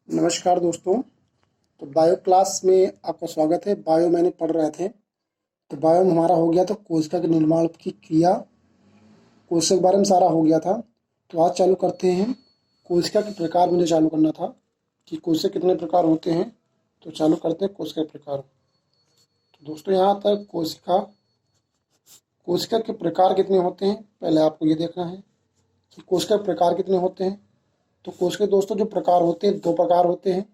नमस्कार दोस्तों। तो बायो क्लास में आपका स्वागत है। बायो मैंने पढ़ रहे थे। तो बायो में हमारा हो गया था कोशिका के निर्माण की क्रिया, कोशिका के बारे में सारा हो गया था। तो आज चालू करते हैं। कोशिका के प्रकार मुझे चालू करना था कि कोशिका कितने प्रकार होते हैं। तो चालू करते हैं कोशिका के प्रकार। तो दोस्तों यहाँ तक कोशिका के प्रकार कितने होते हैं, पहले आपको ये देखना है कि कोशिका के प्रकार कितने होते हैं। तो कोशिका के दोस्तों जो प्रकार होते हैं, दो प्रकार होते हैं।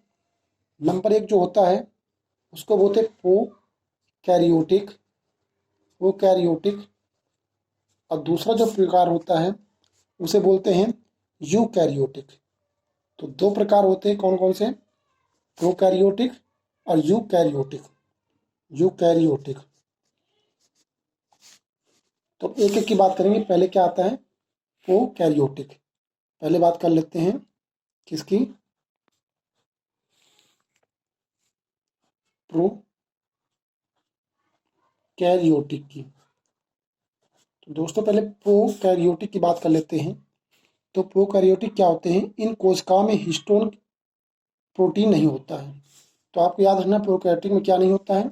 नंबर एक जो होता है उसको बोलते हैं कैरियोटिक, वो कैरियोटिक। और दूसरा जो प्रकार होता है उसे बोलते हैं यूकैरियोटिक। तो दो प्रकार होते हैं, कौन कौन से? प्रोकैरियोटिक और यूकैरियोटिक। यूकैरियोटिक। तो एक एक की बात करेंगे। पहले क्या आता है? प्रोकैरियोटिक। पहले बात कर लेते हैं किसकी? प्रोकैरियोटिक की। तो दोस्तों पहले प्रोकैरियोटिक की बात कर लेते हैं। तो प्रोकैरियोटिक क्या होते हैं? इन कोशिकाओं में हिस्टोन प्रोटीन नहीं होता है। तो आपको याद रखना, प्रोकैरियोटिक में क्या नहीं होता है?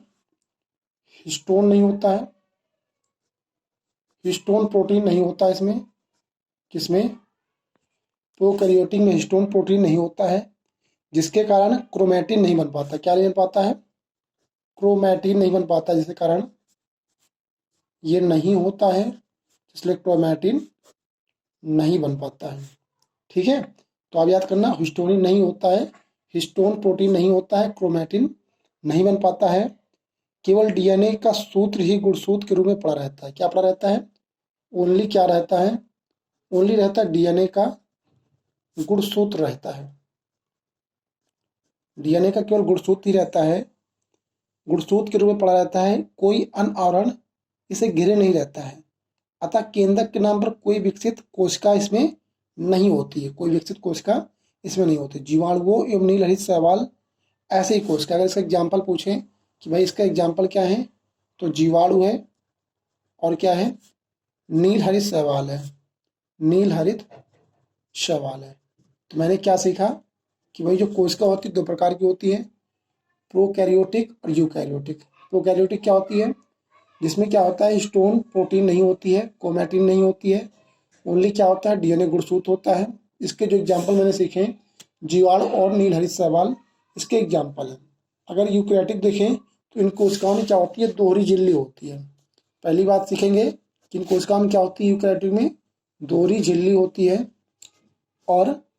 हिस्टोन नहीं होता है। हिस्टोन प्रोटीन नहीं होता इसमें। किसमें? प्रोकैरियोटिक में हिस्टोन प्रोटीन नहीं होता है, जिसके कारण क्रोमैटिन नहीं बन पाता। क्या नहीं बन पाता है? क्रोमैटिन नहीं बन पाता, जिसके कारण ये नहीं होता है, इसलिए क्रोमैटिन नहीं बन पाता है। ठीक है। तो आप याद करना, हिस्टोनिन नहीं होता है, हिस्टोन प्रोटीन नहीं होता है, क्रोमैटिन नहीं बन पाता है। केवल डीएनए का सूत्र ही गुणसूत्र के रूप में पड़ा रहता है। क्या पड़ा रहता है? ओनली क्या रहता है? ओनली रहता है डीएनए का गुणसूत्र रहता है। डीएनए का केवल गुणसूत्र ही रहता है, गुणसूत्र के रूप में पड़ा रहता है। कोई अन्य आवरण इसे घेरे नहीं रहता है। अतः केंद्रक के नाम पर कोई विकसित कोशिका इसमें नहीं होती है। कोई विकसित कोशिका इसमें नहीं होती। जीवाणुओं एवं नीलहरित शैवाल ऐसे ही कोशिका। अगर इसका एग्जाम्पल पूछें कि भाई इसका एग्जाम्पल क्या है, तो जीवाणु है और क्या है? नीलहरित शैवाल है। नीलहरित शैवाल है। तो मैंने क्या सीखा कि भाई जो कोशिका होती है दो प्रकार की होती है, प्रोकैरियोटिक और यूकैरियोटिक। प्रोकैरियोटिक क्या होती है? जिसमें क्या होता है? स्टोन प्रोटीन नहीं होती है, क्रोमैटिन नहीं होती है, ओनली क्या होता है? डीएनए गुणसूत्र होता है। इसके जो एग्जाम्पल मैंने सीखे, जीवाणु और नीलहरित शैवाल, इसके एग्जाम्पल है। अगर यूकैरियोटिक देखें तो इन कोशिकाओं में क्या होती है? दोहरी झिल्ली होती है। पहली बात सीखेंगे कि इन कोशिकाओं में क्या होती है? यूकैरियोटिक में दोहरी झिल्ली होती है और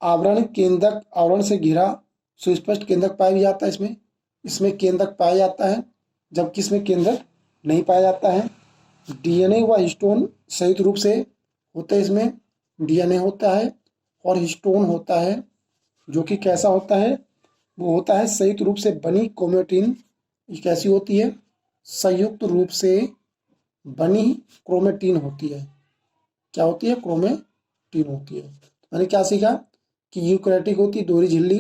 आवरण केंद्रक, आवरण से घिरा सुस्पष्ट केंद्रक पाया भी जाता है। इसमें इसमें केंद्रक पाया जाता है, जबकि इसमें केंद्रक नहीं पाया जाता है। डीएनए व हिस्टोन संयुक्त रूप से होते हैं। इसमें डीएनए होता है और हिस्टोन होता है, जो कि कैसा होता है? वो होता है संयुक्त रूप से बनी क्रोमेटिन। ये कैसी होती है? संयुक्त रूप से बनी क्रोमेटिन होती है। क्या होती है? क्रोमेटिन होती है। मैंने क्या सीखा कि यूकैरियोटिक होती है दोहरी झिल्ली,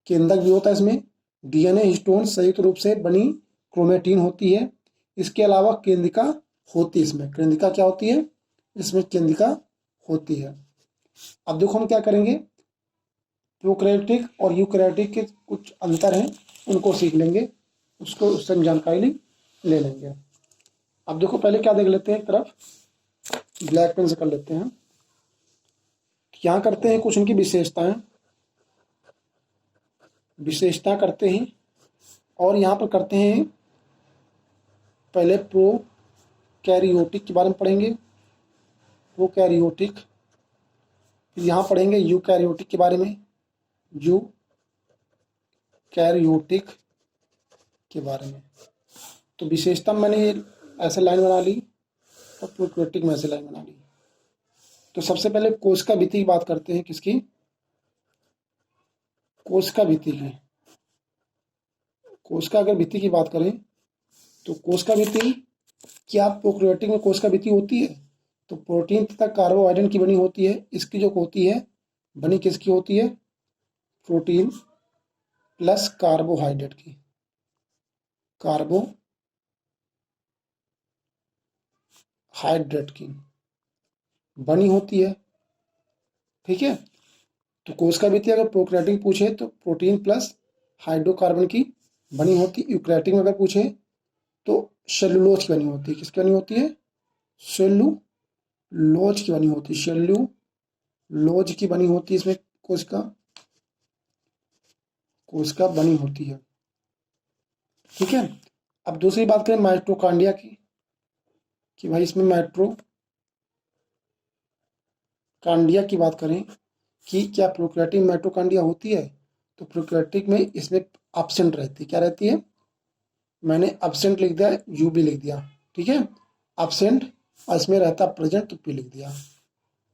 केंद्रक भी होता है इसमें, डीएनए हिस्टोन संयुक्त रूप से बनी क्रोमेटिन होती है। इसके अलावा केंद्रिका होती है। इसमें केंद्रिका क्या होती है? इसमें केंद्रिका होती है। अब देखो हम क्या करेंगे, प्रोकैरियोटिक और यूकैरियोटिक के कुछ अंतर हैं, उनको सीख लेंगे, उसको उससे हम जानकारी ले लेंगे। अब देखो पहले क्या देख लेते हैं, एक तरफ ब्लैक पेन से कर लेते हैं। यहाँ करते हैं कुछ उनकी विशेषताएं, विशेषता करते हैं और यहाँ पर करते हैं पहले प्रोकैरियोटिक के बारे में पढ़ेंगे, प्रोकैरियोटिक। फिर यहाँ पढ़ेंगे यूकैरियोटिक के बारे में, यूकैरियोटिक के बारे में। तो विशेषता मैंने ये ऐसे लाइन बना ली और प्रोकैरियोटिक में ऐसे लाइन बना ली। तो सबसे पहले कोशिका भित्ति की बात करते हैं। किसकी? कोशिका भित्ति की। कोशिका अगर भित्ति की बात करें तो कोशिका भित्ति, क्या प्रोकैरियोटिक में कोशिका भित्ति होती है? तो प्रोटीन तथा कार्बोहाइड्रेट की बनी होती है। इसकी जो होती है बनी किसकी होती है? प्रोटीन प्लस कार्बोहाइड्रेट की, कार्बोहाइड्रेट की बनी होती है। ठीक है। तो कोशिका भित्ति अगर प्रोकैरियोटिक पूछे तो प्रोटीन प्लस हाइड्रोकार्बन की बनी होती। यूकैरियोटिक में अगर पूछे तो सेलुलोज की बनी होती है। किसकी बनी होती है? सेलुलोज की बनी होती है। सेलुलोज की बनी होती है इसमें कोशिका बनी होती है। ठीक है। अब दूसरी बात करें माइटोकॉन्ड्रिया की, कि भाई इसमें माइटोकॉन्ड्रिया की बात करें कि क्या प्रोकैरियोटिक में माइटोकॉन्ड्रिया होती है? तो प्रोकैरियोटिक में इसमें एब्सेंट रहती है। क्या रहती है? मैंने एब्सेंट लिख दिया, यू भी लिख दिया। ठीक है, एब्सेंट, और इसमें रहता प्रेजेंट तो पी लिख दिया।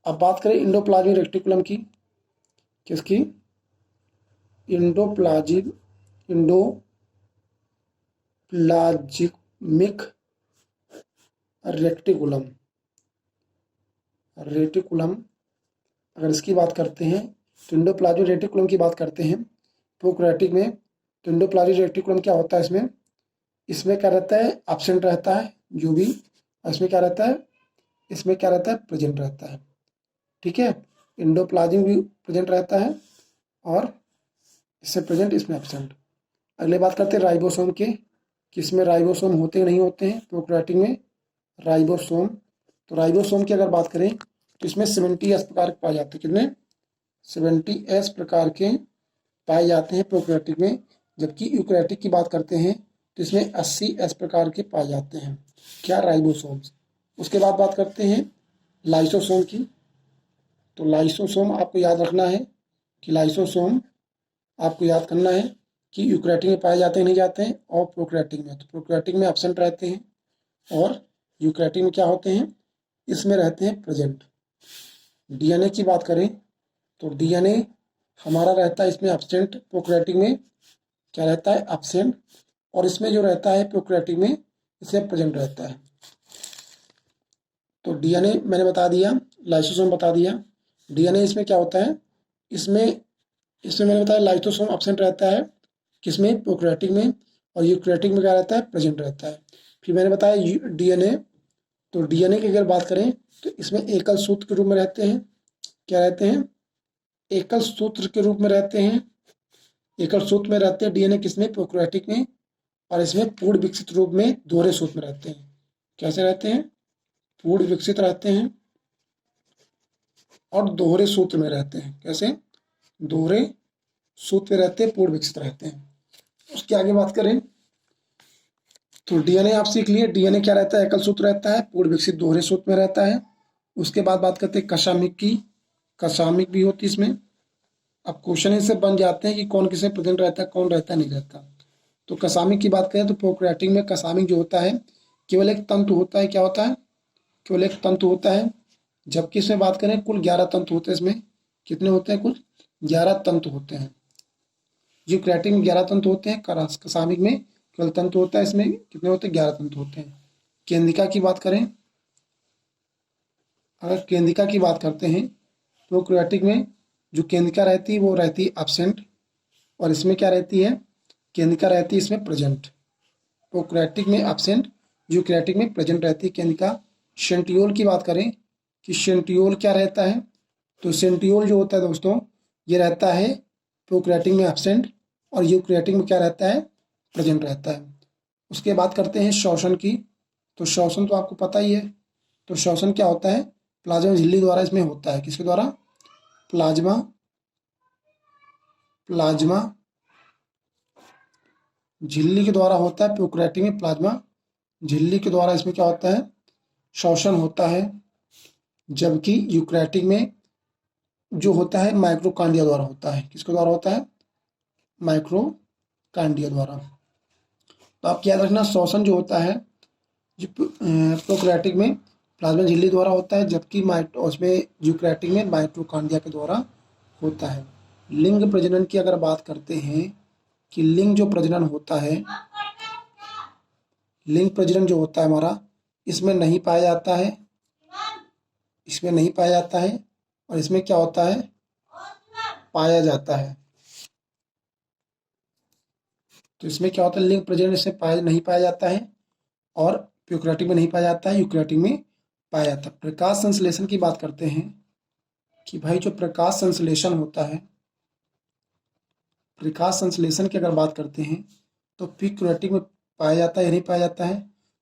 अब बात करें इंडोप्लाज्मिक रेटिकुलम की, किसकी? इंडोप्लाज्मिक रेटिकुलम अगर इसकी बात करते हैं तो इंडोप्लाज्मिक रेटिकुलम की बात करते हैं प्रोकैरियोटिक में, तो इंडोप्लाज्मिक रेटिकुलम क्या होता है? इसमें क्या रहता है? एब्सेंट रहता है जो भी, और इसमें क्या रहता है? इसमें क्या रहता है? प्रेजेंट रहता है। ठीक है, इंडोप्लाज्मिक भी प्रेजेंट रहता है और इससे प्रेजेंट, इसमें एब्सेंट। अगले बात करते हैं राइबोसोम की, कि इसमें राइबोसोम होते हैं नहीं होते हैं प्रोकैरियोटिक में? राइबोसोम, तो राइबोसोम की अगर बात करें तो इसमें 70S प्रकार के पाए जाते हैं। कितने? 70S प्रकार के पाए जाते हैं प्रोकैरियोटिक में, जबकि यूकैरियोटिक की बात करते हैं तो इसमें 80S प्रकार के पाए जाते हैं। क्या? राइबोसोम्स। उसके बाद बात करते हैं लाइसोसोम की, तो लाइसोसोम आपको याद रखना है कि लाइसोसोम आपको याद करना है कि यूकैरियोटिक में पाए जाते हैं नहीं जाते हैं, और प्रोकैरियोटिक में। तो प्रोकैरियोटिक में एब्सेंट रहते हैं और यूकैरियोटिक में क्या होते हैं? इसमें रहते हैं प्रेजेंट। डीएनए की बात करें तो डीएनए हमारा रहता है इसमें एब्सेंट, प्रोकैरियोटिक में क्या रहता है? एब्सेंट, और इसमें जो रहता है प्रोकैरियोटिक में इसमें प्रेजेंट रहता है। तो डीएनए मैंने बता दिया, लाइसोसोम बता दिया। डीएनए इसमें क्या होता है? इसमें मैंने बताया लाइसोसोम एब्सेंट रहता है, किसमें? प्रोकैरियोटिक में, और यूकैरियोटिक में क्या रहता है? प्रेजेंट रहता है। फिर मैंने बताया डीएनए, तो डीएनए की अगर बात करें तो इसमें एकल सूत्र के रूप में रहते हैं। क्या रहते हैं? एकल सूत्र के रूप में रहते हैं। एकल सूत्र में रहते हैं डीएनए किसमें? प्रोकैरियोटिक में, और इसमें पूर्ण विकसित रूप में दोहरे सूत्र में रहते हैं। कैसे रहते हैं? पूर्ण विकसित रहते हैं और दोहरे सूत्र में रहते हैं। कैसे? दोहरे सूत्र में रहते हैं, पूर्ण विकसित रहते हैं। उसके आगे बात करें तो डीएनए आप सीख लिए, डीएनए क्या रहता है? एकल सूत्र रहता है, पूर्ण विकसित दोहरे सूत्र में रहता है। उसके बाद बात करते हैं कशामिक की, कशामिक भी होती है इसमें। अब क्वेश्चन इससे बन जाते हैं कि कौन किसमें प्रेजेंट रहता है, कौन रहता है नहीं रहता। तो कशामिक की बात करें तो प्रोकैरियोटिक में कशामिक जो होता है केवल एक तंतु होता है। क्या होता है? केवल एक तंतु होता है। जबकि इसमें बात करें कुल 11 तंतु होते हैं। इसमें कितने होते हैं? कुल 11 तंतु होते हैं। यूकैरियोटिक में 11 तंतु होते हैं, कशामिक में केवल तंतु होता है। इसमें कितने होते हैं? 11 तंतु होते हैं। केंद्रिका की बात करें, अगर केंद्रिका की बात करते हैं प्रोकैरियोटिक में जो केंद्रिका रहती है वो रहती है एब्सेंट, और इसमें क्या रहती है? केंद्रिका रहती है इसमें प्रेजेंट। प्रोकैरियोटिक में एब्सेंट, यूकैरियोटिक में प्रेजेंट रहती है केंद्रिका। सेंट्रियोल की बात करें कि सेंट्रियोल क्या रहता है, तो सेंट्रियोल जो होता है दोस्तों ये रहता है प्रोकैरियोटिक में एब्सेंट, और यूकैरियोटिक में क्या रहता है? प्रेजेंट रहता है। उसके बाद करते हैं श्वसन की, तो श्वसन तो आपको पता ही है। तो श्वसन क्या होता है? प्लाज्मा झिल्ली द्वारा इसमें होता है। किसके द्वारा? प्लाज्मा झिल्ली के द्वारा होता है। प्रोकैरियोटिक में प्लाज्मा झिल्ली के द्वारा इसमें क्या होता है? श्वसन होता है। जबकि यूकैरियोटिक में जो होता है माइटोकॉन्ड्रिया द्वारा होता है। किसके द्वारा होता है? माइटोकॉन्ड्रिया द्वारा। तो आप याद रखना श्वसन जो होता है जो प्रोकैरियोटिक में प्लाज्मा झिल्ली द्वारा होता है, जबकि उसमें यूकैरियोटिक में माइटोकॉन्ड्रिया के द्वारा होता है। लिंग प्रजनन की अगर बात करते हैं कि लिंग जो प्रजनन होता है, लिंग प्रजनन जो होता है हमारा इसमें नहीं पाया जाता है, इसमें नहीं पाया जाता है, और इसमें क्या होता है? पाया जाता है। तो इसमें क्या होता है? लिंग प्रजनन इसमें नहीं पाया जाता है, और प्रोकैरियोटिक में नहीं पाया जाता है, यूकैरियोटिक में पाया जाता है। प्रकाश संश्लेषण की बात करते हैं कि भाई जो प्रकाश संश्लेषण होता है, प्रकाश संश्लेषण की अगर बात करते हैं तो प्यूक्रेटिक में पाया जाता है या नहीं पाया जाता है?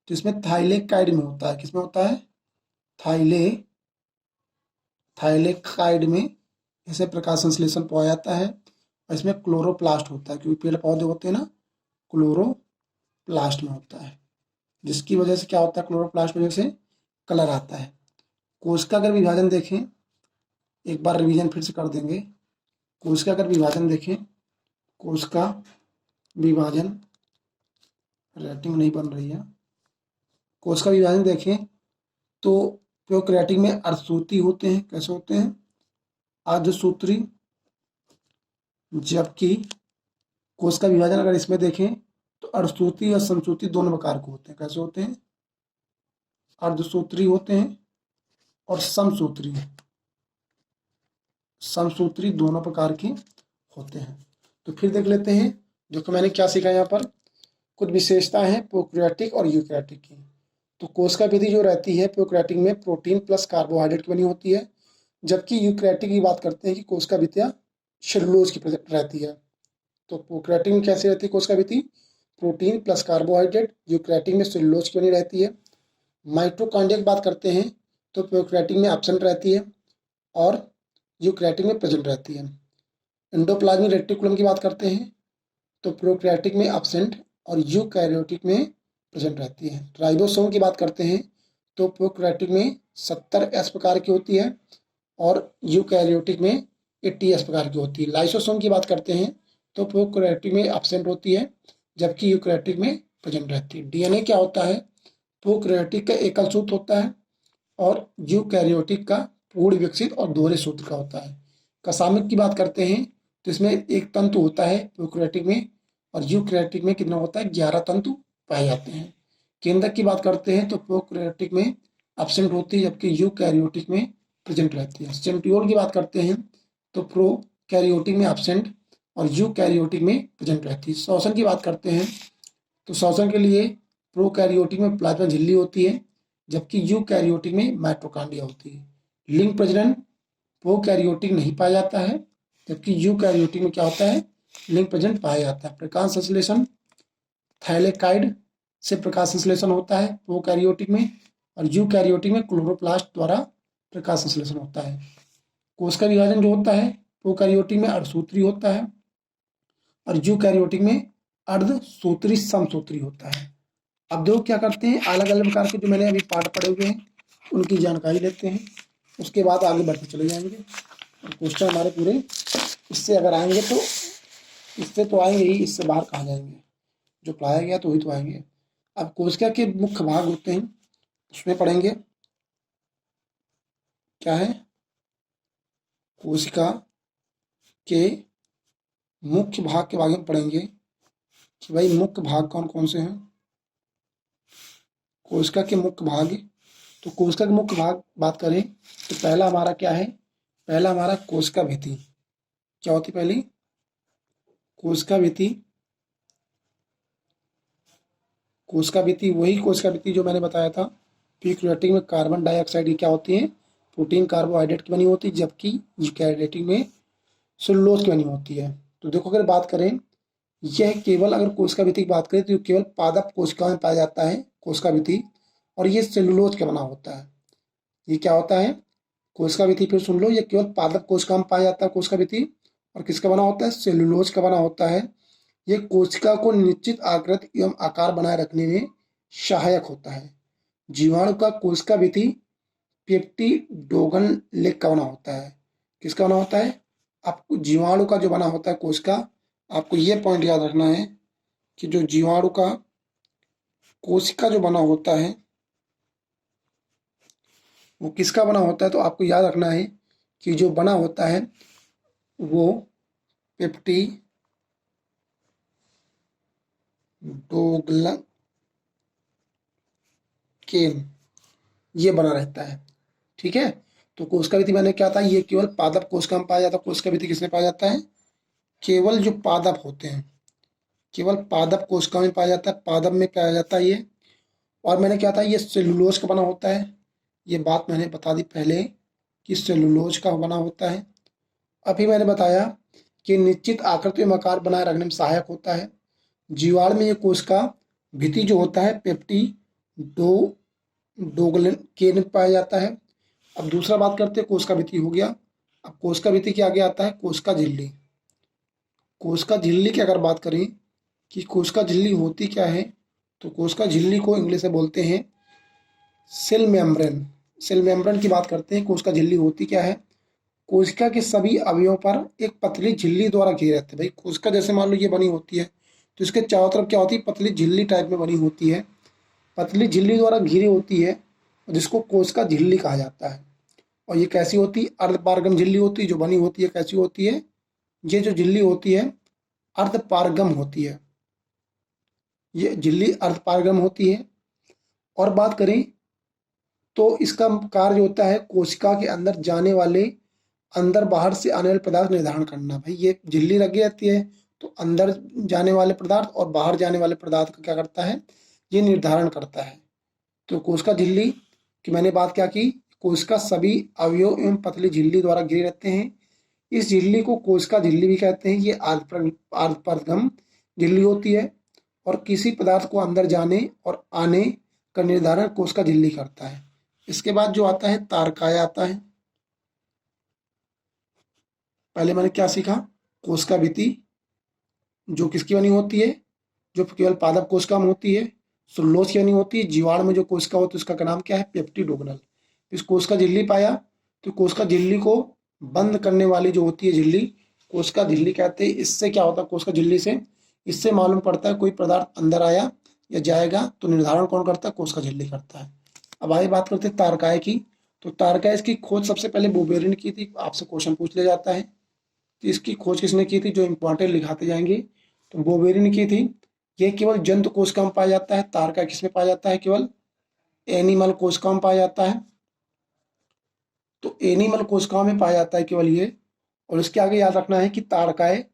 तो इसमें थाइलेकाइड में होता है। किसमें होता है? थाइलेकाइड में इसे प्रकाश संश्लेषण पाया जाता है। और इसमें क्लोरोप्लास्ट होता है, क्योंकि पेड़ पौधे होते हैं ना, क्लोरोप्लास्ट में होता है, जिसकी वजह से क्या होता है, क्लोरोप्लास्ट की वजह से कलर आता है। कोशिका अगर विभाजन देखें, एक बार रिवीजन फिर से कर देंगे। कोशिका अगर विभाजन देखें, कोशिका विभाजन, रेटिंग नहीं बन रही है। कोशिका विभाजन देखें तो प्रोकैरियोटिक में अर्धसूत्री होते हैं। कैसे होते हैं? अर्धसूत्री। जबकि कोशिका विभाजन अगर इसमें देखें तो अर्धसूत्री और समसूत्री दोनों प्रकार के होते हैं। कैसे होते हैं? अर्धसूत्री होते हैं और समसूत्री, समसूत्री दोनों प्रकार के होते हैं। तो फिर देख लेते हैं, जो कि मैंने क्या सीखा यहाँ पर, कुछ विशेषताएं हैं प्रोकैरियोटिक और यूकैरियोटिक की। तो कोशिका विधि जो रहती है प्रोकैरियोटिक में प्रोटीन प्लस कार्बोहाइड्रेट की बनी होती है, जबकि यूकैरियोटिक की बात करते हैं कि कोशिका विधियाँ सेलुलोज की रहती है। तो प्रोकैरियोटिक में कैसे रहती है कोशिका विधि? Protein plus carbohydrate. यूकैरियोटिक में सेलुलोज की बनी रहती है। माइटोकॉन्ड्रिया की बात करते हैं तो प्रोकैरियोटिक में एब्सेंट रहती है और यूकैरियोटिक में प्रेजेंट रहती है। एंडोप्लाज्मिक रेटिकुलम की बात करते हैं तो प्रोकैरियोटिक में एब्सेंट और यूकैरियोटिक में प्रेजेंट रहती है। राइबोसोम की बात करते हैं तो प्रोकैरियोटिक में 70S प्रकार की होती है और यूकैरियोटिक में 80S प्रकार की होती है। लाइसोसोम की बात करते हैं तो प्रोकैरियोटिक में एब्सेंट होती है, जबकि यूकैरियोटिक में प्रेजेंट रहती है। डीएनए क्या होता है? प्रोकैरियोटिक का एकल सूत्र होता है और यूकैरियोटिक का पूर्ण विकसित और दोहरे सूत्र का होता है। कसामिक की बात करते हैं तो इसमें एक तंतु होता है प्रोकैरियोटिक में, और यूकैरियोटिक में कितना होता है? 11 तंतु पाए जाते हैं। केंद्रक की बात करते हैं तो प्रोकैरियोटिक में एब्सेंट होती है, जबकि यूकैरियोटिक में प्रेजेंट रहती है। सेंट्रियोल की बात करते हैं तो प्रोकैरियोटिक में एब्सेंट और यूकैरियोटिक में प्रेजेंट रहती है। श्वसन की बात करते हैं तो श्वसन के लिए प्रोकैरियोटिक में प्लाज्मा झिल्ली होती है, जबकि यूकैरियोटिक में माइटोकॉन्ड्रिया होती है। लिंग प्रजनन प्रोकैरियोटिक नहीं पाया जाता है, जबकि यूकैरियोटिक में क्या होता है? लिंग प्रजनन पाया जाता है। प्रकाश संश्लेषण थाइलेकाइड से प्रकाश संश्लेषण होता है प्रोकैरियोटिक में, और यूकैरियोटिक में क्लोरोप्लास्ट द्वारा प्रकाश संश्लेषण होता है। कोशिका विभाजन जो होता है प्रोकैरियोटिक में अर्धसूत्री होता है और यूकैरियोटिक में अर्धसूत्री समसूत्री होता है। अब देखो क्या करते हैं, अलग अलग प्रकार के जो मैंने अभी पार्ट पढ़े हुए हैं उनकी जानकारी लेते हैं, उसके बाद आगे बढ़ते चले जाएंगे। और क्वेश्चन हमारे पूरे इससे अगर आएंगे तो इससे तो आएंगे ही, इससे बाहर कहाँ जाएंगे? जो पढ़ाया गया तो वही तो आएंगे। अब कोशिका के मुख्य भाग होते हैं, उसमें पढ़ेंगे क्या है, कोशिका के मुख्य भाग के बारे में पढ़ेंगे कि भाई मुख्य भाग कौन कौन से हैं। कोशिका के मुख्य भाग, तो कोशिका के मुख्य भाग बात करें तो पहला हमारा क्या है? पहला हमारा कोशिका भित्ति। क्या होती है पहली? कोशिका भित्ति। कोशिका भित्ति वही कोशिका भित्ति जो मैंने बताया था, प्रोकैरियोटिक में कार्बन डाइऑक्साइड की क्या होती है? प्रोटीन कार्बोहाइड्रेट की बनी होती है, जबकि यूकैरियोटिक में सेलुलोज की बनी होती है। तो देखो अगर बात करें, यह केवल अगर कोशिका भित्ति की बात करें तो केवल पादप कोशिका में पाया जाता है कोशिका भित्ति, और ये सेलुलोज का बना होता है। ये क्या होता है? कोशिका भित्ति, फिर सुन लो, ये केवल पादप कोशिका में पाया जाता है कोशिका भित्ति, और किसका बना होता है? सेलुलोज का बना होता है। ये कोशिका को निश्चित आकृति एवं आकार बनाए रखने में सहायक होता है। जीवाणु का कोशिका भित्ति पेप्टिडोगन लेग का बना होता है। किसका बना होता है? आपको जीवाणु का जो बना होता है कोशिका, आपको ये पॉइंट याद रखना है कि जो जीवाणु का कोशिका जो बना होता है वो किसका बना होता है? तो आपको याद रखना है कि जो बना होता है वो पेप्टिडोग्लन केन ये बना रहता है। ठीक है, तो कोशिका भित्ति मैंने क्या था, ये केवल पादप कोशिका में पाया जाता है। कोशिका भित्ति किसमें पाया जाता है? केवल जो पादप होते हैं, केवल पादप कोशिका में पाया जाता है, पादप में पाया जाता है ये। और मैंने क्या था, ये सेलुलोज का बना होता है, ये बात मैंने बता दी पहले कि सेलुलोज का बना होता है। अभी मैंने बताया कि निश्चित आकृति में आकार बनाए रखने में सहायक होता है। जीवाणु में ये कोशिका भित्ति जो होता है पेप्टी डोगलन के में पाया जाता है। अब दूसरा बात करते हैं, कोशिका भित्ति हो गया। अब कोशिका भित्ति के आगे आता है कोशिका झिल्ली। कोशिका झिल्ली की अगर बात करें कि कोशिका झिल्ली होती क्या है, तो कोशिका झिल्ली को इंग्लिश में बोलते हैं सेल मेम्ब्रेन। सेल मेम्ब्रेन की बात करते हैं। कोशिका झिल्ली होती क्या है, कोशिका के सभी अवयवों पर एक पतली झिल्ली द्वारा घिरे रहते हैं। भाई कोशिका जैसे मान लो ये बनी होती है, तो इसके चारों तरफ क्या होती है, पतली झिल्ली टाइप में बनी होती है, पतली झिल्ली द्वारा घिरी होती है, जिसको कोशिका झिल्ली कहा जाता है। और ये कैसी होती है, अर्धपारगम झिल्ली होती है जो बनी होती है। कैसी होती है, ये जो झिल्ली होती है अर्धपारगम होती है, ये झिल्ली अर्धपारगम होती है। और बात करें तो इसका कार्य होता है कोशिका के अंदर जाने वाले, अंदर बाहर से आने वाले पदार्थ निर्धारण करना। भाई ये झिल्ली लगी रहती है, तो अंदर जाने वाले पदार्थ और बाहर जाने वाले पदार्थ का क्या करता है, ये निर्धारण करता है। तो कोशिका झिल्ली की मैंने बात क्या की, कोशिका सभी अवयव एवं पतली झिल्ली द्वारा घिरे रहते हैं। इस झिल्ली को कोशिका झिल्ली भी कहते हैं। ये अर्धपरगम झिल्ली होती है और किसी पदार्थ को अंदर जाने और आने का निर्धारण कोशिका झिल्ली करता है। इसके बाद जो आता है तारकाय आता है। पहले मैंने क्या सीखा, कोशिका भित्ति जो किसकी बनी होती है, जो केवल पादप कोशिका में होती है। सेलुलोज की बनी होती है। जीवाणु में जो कोशिका होती है उसका नाम क्या है, पेप्टिडोग्नल। इस कोशिका झिल्ली पाया, तो कोशिका झिल्ली को बंद करने वाली जो होती है झिल्ली, कोशिका झिल्ली कहते हैं। इससे क्या होता है, कोशिका झिल्ली से इससे मालूम पड़ता है कोई पदार्थ अंदर आया या जाएगा, तो निर्धारण कौन करता है, कोशिका झिल्ली करता है। अब आगे बात करते हैं तारकाय की। तो तारकाय की खोज सबसे पहले बोबेरिन की थी। आपसे क्वेश्चन पूछ लिया जाता है कि इसकी खोज किसने की थी, जो इंपॉर्टेंट लिखाते जाएंगे। तो बोबेरिन की थी। ये केवल जंतु कोशिका में पाया जाता है। तारकाय किसमें पाया जाता है, केवल एनिमल कोशिका में पाया जाता है। तो एनिमल कोशिकाओं में पाया जाता है केवल ये। और इसके आगे याद रखना है कि तारकाय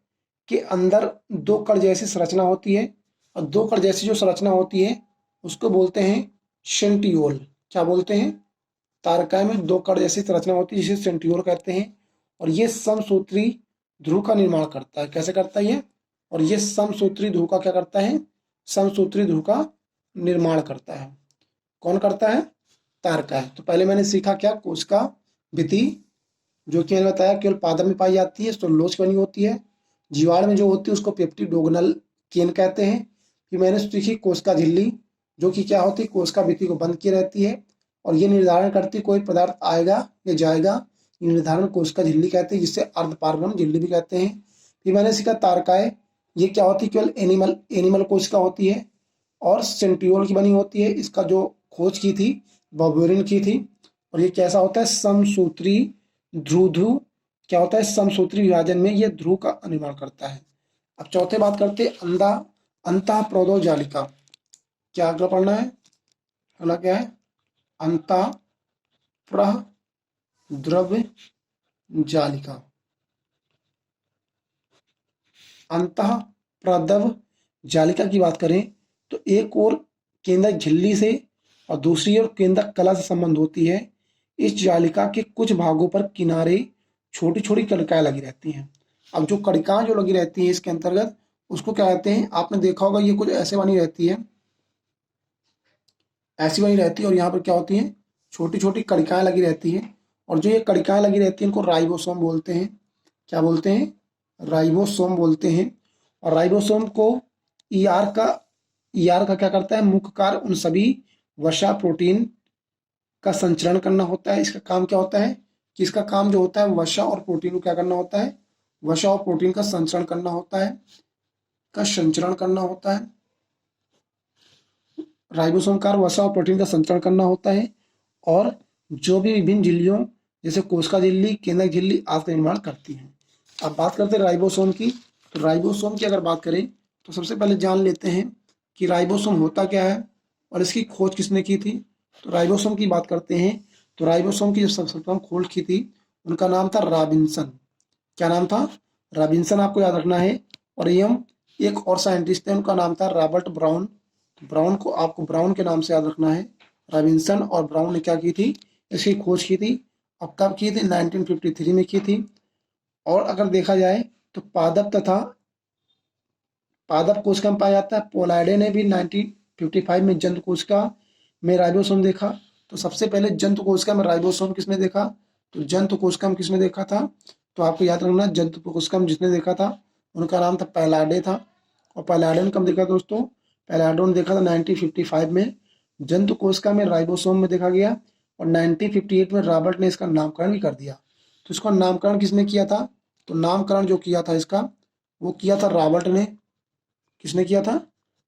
के अंदर दो कण जैसी संरचना होती है, और दो कण जैसी जो संरचना होती है उसको बोलते हैं सेंट्रियोल। क्या बोलते हैं, तारकाय में दो कण जैसी संरचना होती है जिसे सेंट्रियोल कहते हैं। और ये समसूत्री ध्रुव का निर्माण करता है। कैसे करता है ये, और ये समसूत्री ध्रुव का क्या करता है, समसूत्री ध्रुव का निर्माण करता है। कौन करता है, तारकाय। तो पहले मैंने सीखा क्या, कोशिका भित्ति जो कि मैंने बताया केवल पादप में पाई जाती है, सेलुलोज की बनी होती है। जीवाणु में जो होती है उसको पेप्टिडोग्नल केन कहते हैं। फिर मैंने सीखी कोशिका झिल्ली, जो कि क्या होती है, कोशिका भित्ति को बंद की रहती है और ये निर्धारण करती है कोई पदार्थ आएगा या जाएगा। ये निर्धारण कोशिका झिल्ली कहते हैं, जिससे अर्धपारगम झिल्ली भी कहते हैं। फिर मैंने सीखा तारकाय, ये क्या होती है, केवल एनिमल कोशिका होती है और सेंट्रियोल की बनी होती है। इसका जो खोज की थी बोबेरिन की थी। और ये कैसा होता है, समसूत्री ध्रुव क्या होता है, समसूत्री विभाजन में ये ध्रुव का निर्माण करता है। अब चौथे बात करते हैं अंतःप्रोदो जालिका। क्या अगला पढ़ना है, अगला क्या है, अंतःप्रद्रव्य जालिका। अंतःप्रद्रव्य जालिका की बात करें तो एक और केंद्रक झिल्ली से और दूसरी ओर केंद्रक कला से संबंध होती है। इस जालिका के कुछ भागों पर किनारे छोटी छोटी कणिकाएं लगी रहती हैं। अब जो कणिकाएं जो लगी रहती हैं इसके अंतर्गत, उसको क्या कहते हैं, आपने देखा होगा ये कुछ ऐसे बनी रहती है, ऐसी बनी रहती है। और यहाँ पर क्या होती है, छोटी छोटी कणिकाएं लगी रहती है। और जो ये कणिकाएं लगी रहती हैं इनको राइबोसोम बोलते हैं। क्या बोलते हैं, राइबोसोम बोलते हैं। और राइबोसोम को ईआर का क्या करता है, मुख्य कार्य उन सभी वसा प्रोटीन का संचरण करना होता है। इसका काम क्या होता है, कि इसका काम जो होता है वसा और प्रोटीन को क्या करना होता है, वसा और प्रोटीन का संचरण करना होता है, का संचरण करना होता है। राइबोसोम कार्य वसा और प्रोटीन का संचरण करना होता है। और जो भी विभिन्न झिल्लियों जैसे कोशिका झिल्ली, केंद्रक झिल्ली आदि का निर्माण करती हैं। अब बात करते हैं राइबोसोम की। तो राइबोसोम की अगर बात करें तो सबसे पहले जान लेते हैं कि राइबोसोम होता क्या है और इसकी खोज किसने की थी। तो राइबोसोम की बात करते हैं तो राइबोसोम की जो सबसे प्रथम खोज की थी उनका नाम था रॉबिन्सन। क्या नाम था, रॉबिन्सन, आपको याद रखना है। और एवं एक और साइंटिस्ट थे उनका नाम था रॉबर्ट ब्राउन। ब्राउन को आपको ब्राउन के नाम से याद रखना है। रॉबिन्सन और ब्राउन ने क्या की थी, इसकी खोज की थी। अब कब की थी? 1953 में की थी। और अगर देखा जाए तो पादप कोशिका में पाया जाता है। पोलार्डे ने भी 1955 में जंतु कोशिका में राइबोसोम देखा। तो सबसे पहले जंतु कोशिका में राइबोसोम किसने देखा? तो जंतु कोशिका में किसने देखा था? तो आपको याद रखना, जंतु कोशिका में जिसने देखा था उनका नाम था पैलार्डे था। और पैलार्डे ने कब देखा दोस्तों? पैलार्डो ने देखा था 1955 में जंतु कोशिका में राइबोसोम में देखा गया। और 1958 में रॉबर्ट ने इसका नामकरण भी कर दिया। तो इसका नामकरण किसने किया था? तो नामकरण जो किया था इसका, वो किया था रॉबर्ट ने। किसने किया था?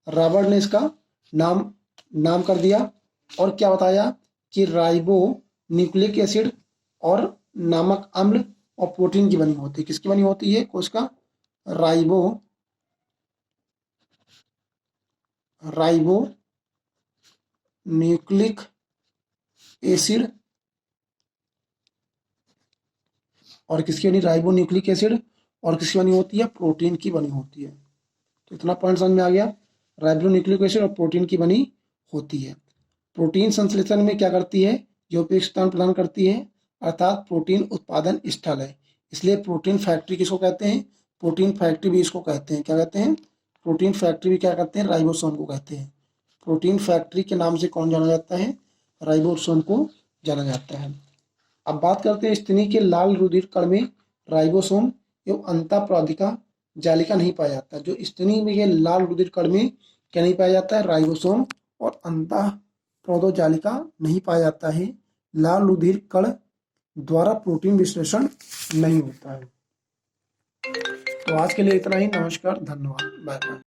रॉबर्ट ने इसका नाम नाम कर दिया। और क्या बताया कि राइबो न्यूक्लिक एसिड और नामक अम्ल और प्रोटीन की बनी होती है। किसकी बनी होती है कोशिका? राइबो राइबो न्यूक्लिक एसिड और किसकी बनी? राइबो न्यूक्लिक एसिड और किसकी बनी होती है? प्रोटीन की बनी होती है। तो इतना पॉइंट समझ में आ गया। राइबो न्यूक्लिक एसिड और प्रोटीन की बनी होती है। प्रोटीन संश्लेषण में क्या करती है? जो उपयुक्त स्थान प्रदान करती है, अर्थात प्रोटीन उत्पादन स्थल है। इसलिए प्रोटीन फैक्ट्री किसको कहते हैं? प्रोटीन फैक्ट्री भी इसको कहते हैं। क्या कहते हैं? प्रोटीन फैक्ट्री भी क्या कहते हैं? राइबोसोम को कहते हैं। प्रोटीन फैक्ट्री के नाम से कौन जाना जाता है? राइबोसोम को जाना जाता है। अब बात करते हैं स्तनी के लाल रुधिर कण में राइबोसोम एवं अंतःप्रादिका जालिका नहीं पाया जाता। जो स्तनी में ये लाल रुधिर कण में क्या नहीं पाया जाता है? राइबोसोम और अंतःप्रादोजालिका नहीं पाया जाता है। लाल रुधिर कण द्वारा प्रोटीन विश्लेषण नहीं होता है। तो आज के लिए इतना ही। नमस्कार, धन्यवाद, बाय बाय।